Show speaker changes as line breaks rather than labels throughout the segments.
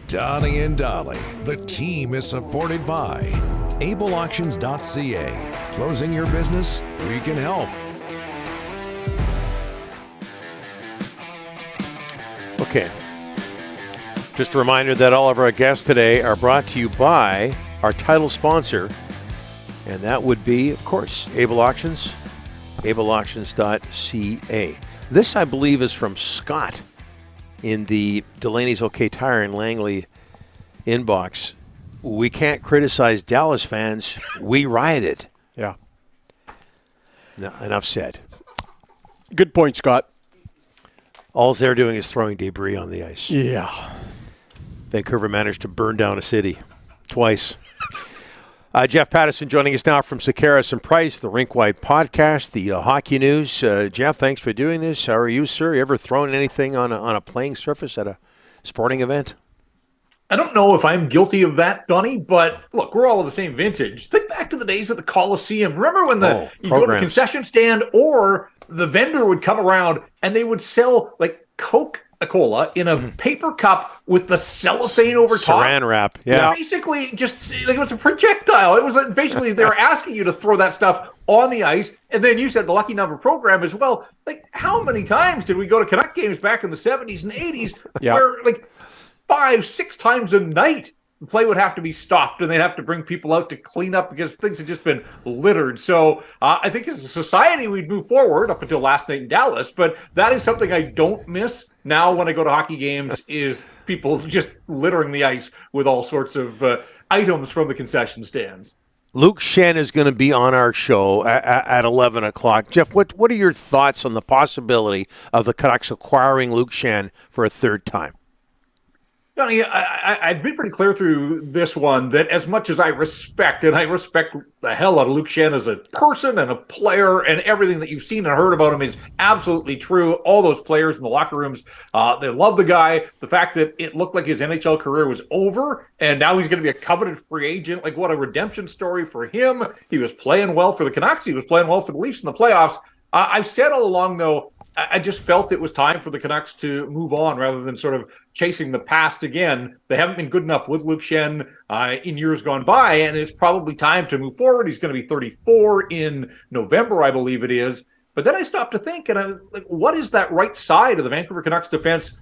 Donnie and Dolly. The team is supported by ableauctions.ca. Closing your business? We can help.
Okay. Just a reminder that all of our guests today are brought to you by our title sponsor, and that would be, of course, Able Auctions, ableauctions.ca. This, I believe, is from Scott in the Delaney's OK Tire in Langley inbox. We can't criticize Dallas fans. We rioted.
Yeah.
No, enough said.
Good point, Scott.
All they're doing is throwing debris on the ice.
Yeah.
Vancouver managed to burn down a city twice. Jeff Paterson joining us now from Sekeres and Price, the Rink-wide podcast, the hockey news. Jeff, thanks for doing this. How are you, sir? You ever thrown anything on a playing surface at a sporting event?
I don't know if I'm guilty of that, Donnie, but look, we're all of the same vintage. Think back to the days at the Coliseum. Remember when you go to the concession stand or the vendor would come around and they would sell like Coca-Cola in a paper cup with the cellophane over top.
Saran wrap, yeah.
Basically, just like it was a projectile. It was like basically they were asking you to throw that stuff on the ice. And then you said the lucky number program as well. Like, how many times did we go to Canuck games back in the 70s and 80s where like 5-6 times a night the play would have to be stopped and they'd have to bring people out to clean up because things had just been littered. So I think as a society we'd move forward up until last night in Dallas, but that is something I don't miss now when I go to hockey games is people just littering the ice with all sorts of items from the concession stands.
Luke Schenn is going to be on our show at 11 o'clock. Jeff, what are your thoughts on the possibility of the Canucks acquiring Luke Schenn for a third time?
Johnny, I've been pretty clear through this one that as much as I respect the hell out of Luke Schenn as a person and a player, and everything that you've seen and heard about him is absolutely true. All those players in the locker rooms, they love the guy. The fact that it looked like his NHL career was over and now he's going to be a coveted free agent, like what a redemption story for him. He was playing well for the Canucks. He was playing well for the Leafs in the playoffs. I've said all along, though, I just felt it was time for the Canucks to move on rather than sort of chasing the past again. They haven't been good enough with Luke Schenn in years gone by, and it's probably time to move forward. He's going to be 34 in November, I believe it is. But then I stopped to think, and I was like, what is that right side of the Vancouver Canucks defense?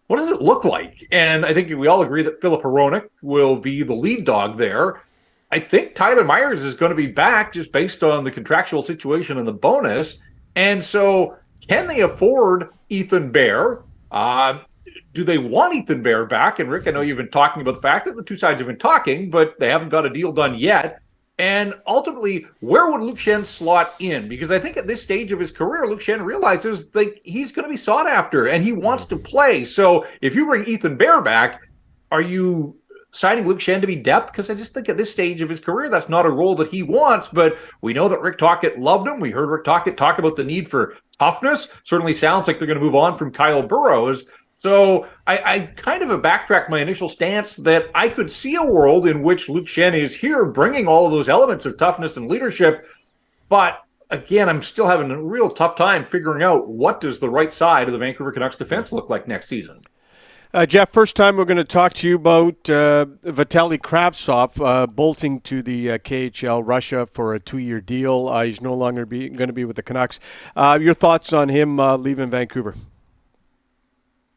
What does it look like? And I think we all agree that Filip Hronek will be the lead dog there. I think Tyler Myers is going to be back just based on the contractual situation and the bonus. And so can they afford Ethan Bear? Do they want Ethan Bear back? And Rick, I know you've been talking about the fact that the two sides have been talking, but they haven't got a deal done yet. And ultimately, where would Luke Schenn slot in? Because I think at this stage of his career, Luke Schenn realizes like he's going to be sought after and he wants to play. So if you bring Ethan Bear back, are you signing Luke Schenn to be depth? Because I just think at this stage of his career, that's not a role that he wants. But we know that Rick Tocchet loved him. We heard Rick Tocchet talk about the need for toughness. Certainly sounds like they're going to move on from Kyle Burroughs. So I kind of have backtracked my initial stance that I could see a world in which Luke Schenn is here bringing all of those elements of toughness and leadership. But again, I'm still having a real tough time figuring out what does the right side of the Vancouver Canucks defense look like next season.
Jeff, first time we're going to talk to you about Vitali Kravtsov bolting to the KHL Russia for a 2-year deal. He's no longer going to be with the Canucks. Your thoughts on him leaving Vancouver?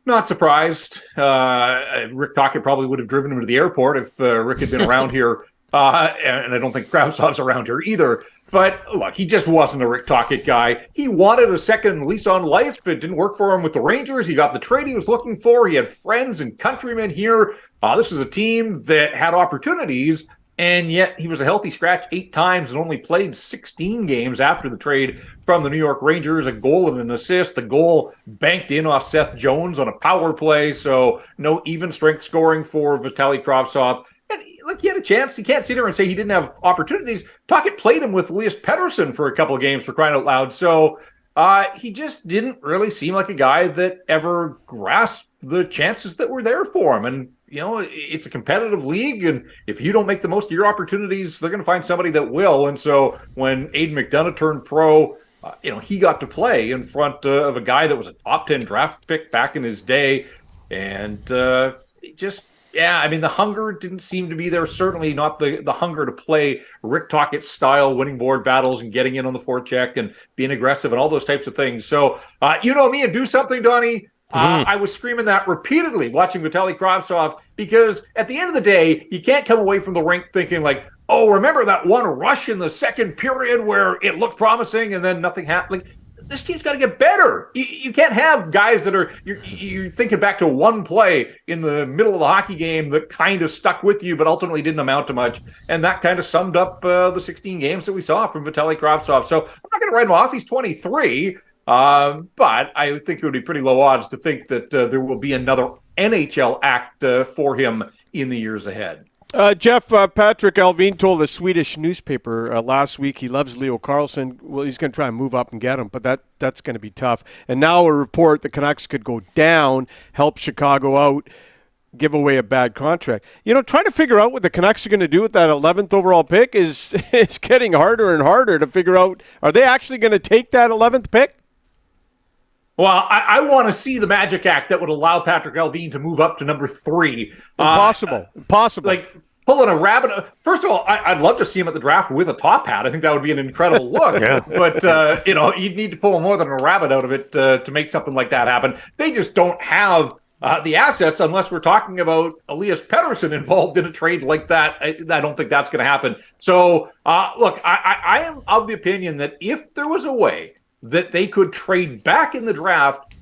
Not surprised. Rick Tocchet probably would have driven him to the airport if Rick had been around here. And I don't think Kravtsov's around here either. But look, he just wasn't a Rick Tocchet guy. He wanted a second lease on life. It didn't work for him with the Rangers. He got the trade he was looking for. He had friends and countrymen here. This is a team that had opportunities, and yet he was a healthy scratch 8 times and only played 16 games after the trade from the New York Rangers, a goal and an assist. The goal banked in off Seth Jones on a power play, so no even strength scoring for Vitali Kravtsov. And look, he had a chance. You can't sit there and say he didn't have opportunities. Tocchet played him with Elias Paterson for a couple of games, for crying out loud. So he just didn't really seem like a guy that ever grasped the chances that were there for him. And you know, it's a competitive league, and if you don't make the most of your opportunities, they're going to find somebody that will. And so when Aiden McDonough turned pro, he got to play in front of a guy that was a top 10 draft pick back in his day. And Yeah, I mean, the hunger didn't seem to be there. Certainly not the hunger to play Rick Tocchet style, winning board battles and getting in on the forecheck and being aggressive and all those types of things. So, you know me, and do something, Donnie. I was screaming that repeatedly watching Vitali Kravtsov, because at the end of the day, you can't come away from the rink thinking like, oh, remember that one rush in the second period where it looked promising and then nothing happened? Like, this team's got to get better. You can't have guys that are, you're thinking back to one play in the middle of the hockey game that kind of stuck with you, but ultimately didn't amount to much. And that kind of summed up the 16 games that we saw from Vitali Kravtsov. So I'm not going to write him off. He's 23. But I think it would be pretty low odds to think that there will be another NHL act for him in the years ahead.
Jeff, Patrick Alvin told a Swedish newspaper last week he loves Leo Carlsson. Well, he's going to try and move up and get him, but that's going to be tough. And now a report the Canucks could go down, help Chicago out, give away a bad contract. You know, trying to figure out what the Canucks are going to do with that 11th overall pick is getting harder and harder to figure out. Are they actually going to take that 11th pick?
Well, I want to see the magic act that would allow Patrick Alvin to move up to number 3.
Impossible.
Like pulling a rabbit. First of all, I'd love to see him at the draft with a top hat. I think that would be an incredible look.
Yeah.
But, you know, you'd need to pull more than a rabbit out of it to make something like that happen. They just don't have the assets unless we're talking about Elias Paterson involved in a trade like that. I don't think that's going to happen. So, look, I am of the opinion that if there was a way that they could trade back in the draft,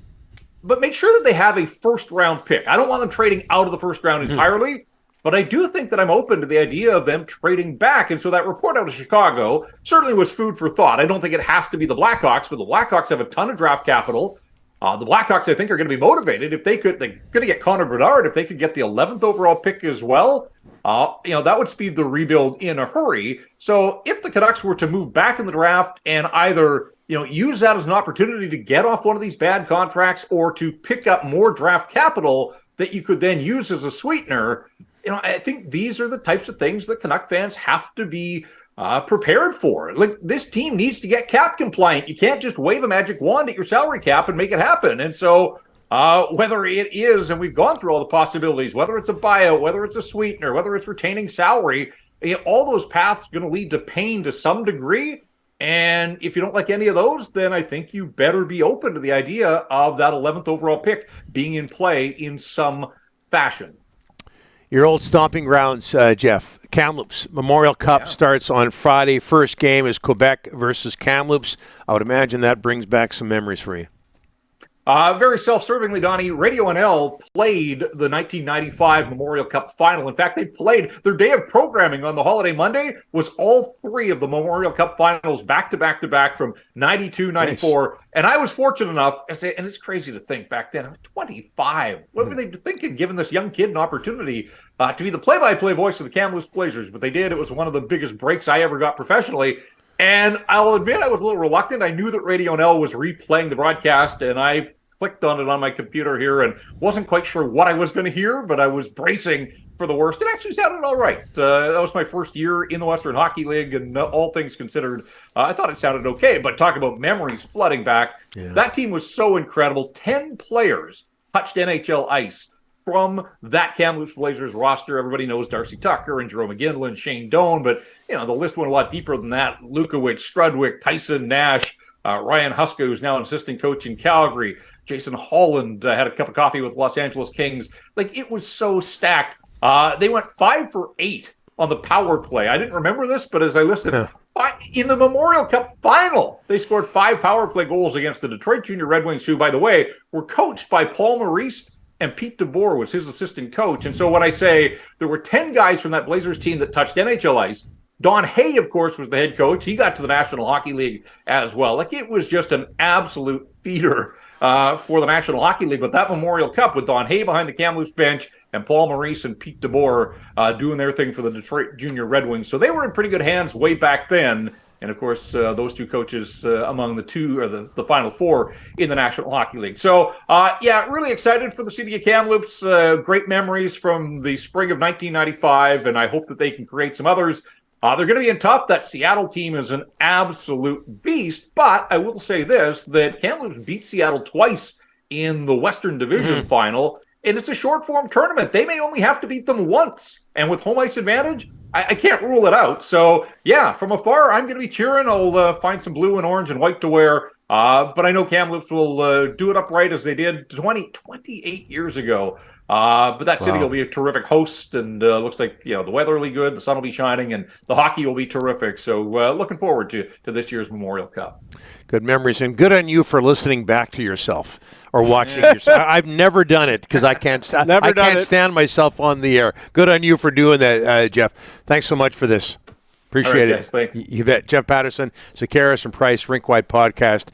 but make sure that they have a first-round pick. I don't want them trading out of the first round entirely, but I do think that I'm open to the idea of them trading back. And so that report out of Chicago certainly was food for thought. I don't think it has to be the Blackhawks, but the Blackhawks have a ton of draft capital. The Blackhawks, I think, are going to be motivated. If they're going to get Connor Bedard, if they could get the 11th overall pick as well, you know, that would speed the rebuild in a hurry. So if the Canucks were to move back in the draft and either, you know, use that as an opportunity to get off one of these bad contracts or to pick up more draft capital that you could then use as a sweetener, you know, I think these are the types of things that Canuck fans have to be prepared for. Like, this team needs to get cap compliant. You can't just wave a magic wand at your salary cap and make it happen. And so whether it is, and we've gone through all the possibilities, whether it's a buyout, whether it's a sweetener, whether it's retaining salary, you know, all those paths are going to lead to pain to some degree. And if you don't like any of those, then I think you better be open to the idea of that 11th overall pick being in play in some fashion.
Your old stomping grounds, Jeff. Kamloops Memorial Cup starts on Friday. First game is Quebec versus Kamloops. I would imagine that brings back some memories for you.
Very self-servingly, Donnie, Radio NL played the 1995 Memorial Cup final. In fact, they played their day of programming on the holiday Monday was all 3 of the Memorial Cup finals back to back from 92, 94. Nice. And I was fortunate enough, and it's crazy to think back then, I'm 25. What were they thinking, giving this young kid an opportunity to be the play-by-play voice of the Kamloops Blazers? But they did. It was one of the biggest breaks I ever got professionally. And I'll admit I was a little reluctant. I knew that Radio NL was replaying the broadcast, and I clicked on it on my computer here and wasn't quite sure what I was going to hear, but I was bracing for the worst. It actually sounded all right. That was my first year in the Western Hockey League, and all things considered, I thought it sounded okay. But talk about memories flooding back. Yeah. That team was so incredible. 10 players touched NHL ice from that Kamloops Blazers roster. Everybody knows Darcy Tucker and Jerome McGinley and Shane Doan, but you know the list went a lot deeper than that. Lukowicz, Strudwick, Tyson Nash, Ryan Huska, who's now an assistant coach in Calgary. Jason Holland had a cup of coffee with Los Angeles Kings. Like, it was so stacked. They went 5 for 8 on the power play. I didn't remember this, but as I listened, in the Memorial Cup final, they scored 5 power play goals against the Detroit Junior Red Wings, who, by the way, were coached by Paul Maurice, and Pete DeBoer was his assistant coach. And so when I say there were 10 guys from that Blazers team that touched NHL ice, Don Hay, of course, was the head coach. He got to the National Hockey League as well. Like, it was just an absolute feeder for the National Hockey League. But that Memorial Cup with Don Hay behind the Kamloops bench and Paul Maurice and Pete DeBoer doing their thing for the Detroit Junior Red Wings. So they were in pretty good hands way back then. And, of course, those two coaches among the Final Four in the National Hockey League. So, really excited for the city of Kamloops. Great memories from the spring of 1995, and I hope that they can create some others. They're going to be in tough. That Seattle team is an absolute beast. But I will say this, that Kamloops beat Seattle twice in the Western Division final. and it's a short form tournament. They may only have to beat them once. And with home ice advantage, I can't rule it out. So, yeah, from afar, I'm going to be cheering. I'll find some blue and orange and white to wear. But I know Kamloops will do it upright as they did 28 years ago. But that city will be a terrific host, and looks like the weather will be good, the sun will be shining, and the hockey will be terrific. So looking forward to this year's Memorial Cup.
Good memories, and good on you for listening back to yourself or watching yourself. I've never done it because I can't stand myself on the air. Good on you for doing that, Jeff. Thanks so much for this. Appreciate it.
Guys, thanks.
You bet. Jeff Paterson, Sekeres and Price, Rink Wide Podcast.